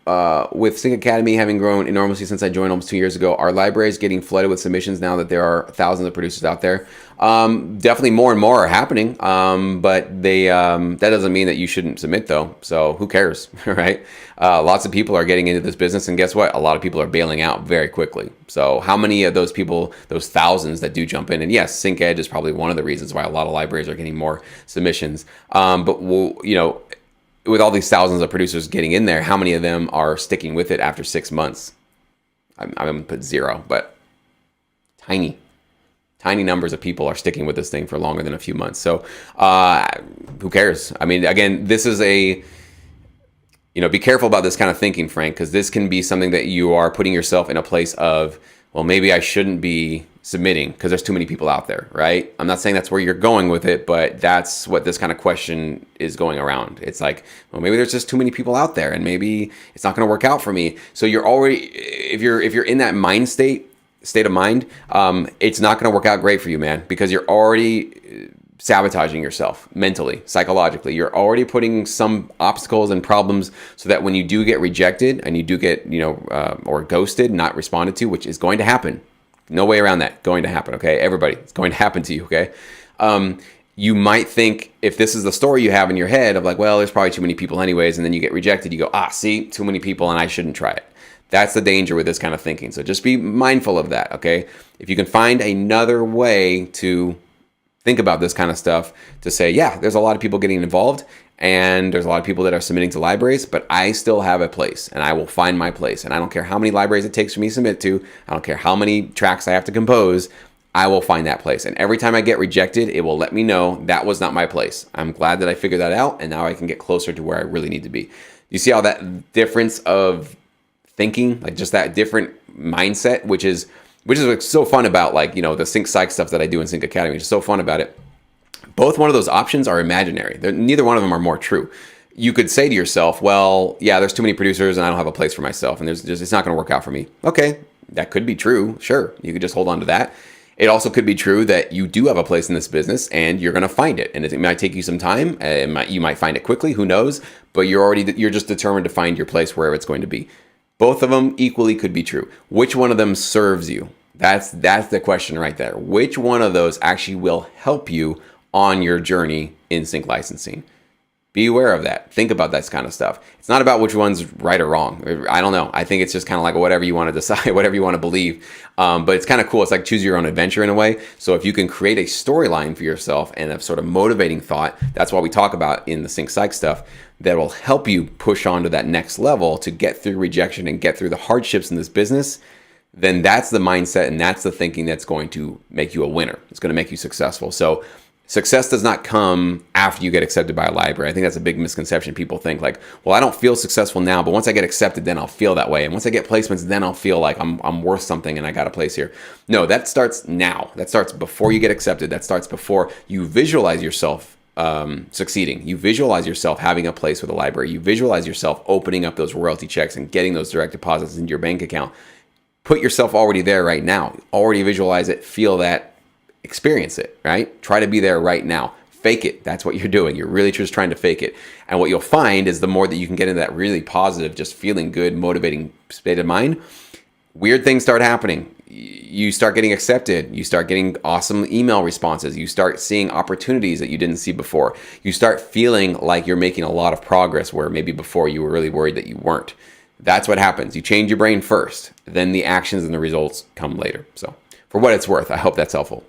with Sync Academy having grown enormously since I joined almost 2 years ago, our library is getting flooded with submissions now that there are thousands of producers out there. Definitely more and more are happening, but that doesn't mean that you shouldn't submit though. So who cares, right? Lots of people are getting into this business, and guess what? A lot of people are bailing out very quickly. So how many of those people, those thousands that do jump in, and yes, Sync Edge is probably one of the reasons why a lot of libraries are getting more submissions. But with all these thousands of producers getting in there, how many of them are sticking with it after 6 months? I'm going to put 0, but tiny numbers of people are sticking with this thing for longer than a few months. So who cares? I mean, again, this is be careful about this kind of thinking, Frank, because this can be something that you are putting yourself in a place of, well, maybe I shouldn't be submitting because there's too many people out there, right? I'm not saying that's where you're going with it, but that's what this kind of question is going around. It's like, well, maybe there's just too many people out there and maybe it's not going to work out for me. So you're already, if you're in that state of mind, it's not going to work out great for you, man, because you're already sabotaging yourself mentally, psychologically. You're already putting some obstacles and problems so that when you do get rejected and you do get, or ghosted, not responded to, which is going to happen. No way around that. Going to happen, okay? Everybody, it's going to happen to you, okay? You might think, if this is the story you have in your head of like, well, there's probably too many people anyways, and then you get rejected, you go, see, too many people and I shouldn't try it. That's the danger with this kind of thinking. So just be mindful of that, okay? If you can find another way to think about this kind of stuff, to say, yeah, there's a lot of people getting involved and there's a lot of people that are submitting to libraries, but I still have a place and I will find my place. And I don't care how many libraries it takes for me to submit to. I don't care how many tracks I have to compose. I will find that place. And every time I get rejected, it will let me know that was not my place. I'm glad that I figured that out. And now I can get closer to where I really need to be. You see how that difference of thinking, like just that different mindset, which is what's so fun about the Sync Psych stuff that I do in Sync Academy. It's so fun about it. Both one of those options are imaginary. Neither one of them are more true. You could say to yourself, well, yeah, there's too many producers and I don't have a place for myself and it's not going to work out for me. Okay, that could be true. Sure, you could just hold on to that. It also could be true that you do have a place in this business and you're going to find it. And it might take you some time. You might find it quickly. Who knows? But you're just determined to find your place wherever it's going to be. Both of them equally could be true. Which one of them serves you? That's the question right there. Which one of those actually will help you on your journey in sync licensing? Be aware of that. Think about that kind of stuff. It's not about which one's right or wrong. I don't know. I think it's just kind of like whatever you want to decide, whatever you want to believe. But it's kind of cool. It's like choose your own adventure in a way. So if you can create a storyline for yourself and a sort of motivating thought, that's what we talk about in the Sync Psych stuff, that will help you push on to that next level to get through rejection and get through the hardships in this business, then that's the mindset and that's the thinking that's going to make you a winner. It's going to make you successful. So success does not come after you get accepted by a library. I think that's a big misconception. People think like, well, I don't feel successful now, but once I get accepted, then I'll feel that way. And once I get placements, then I'll feel like I'm worth something and I got a place here. No, that starts now. That starts before you get accepted. That starts before you visualize yourself succeeding. You visualize yourself having a place with a library. You visualize yourself opening up those royalty checks and getting those direct deposits into your bank account. Put yourself already there right now. Already visualize it, feel that, experience it, right? Try to be there right now. Fake it. That's what you're doing. You're really just trying to fake it. And what you'll find is the more that you can get into that really positive, just feeling good, motivating state of mind, weird things start happening. You start getting accepted. You start getting awesome email responses. You start seeing opportunities that you didn't see before. You start feeling like you're making a lot of progress where maybe before you were really worried that you weren't. That's what happens. You change your brain first, then the actions and the results come later. So for what it's worth, I hope that's helpful.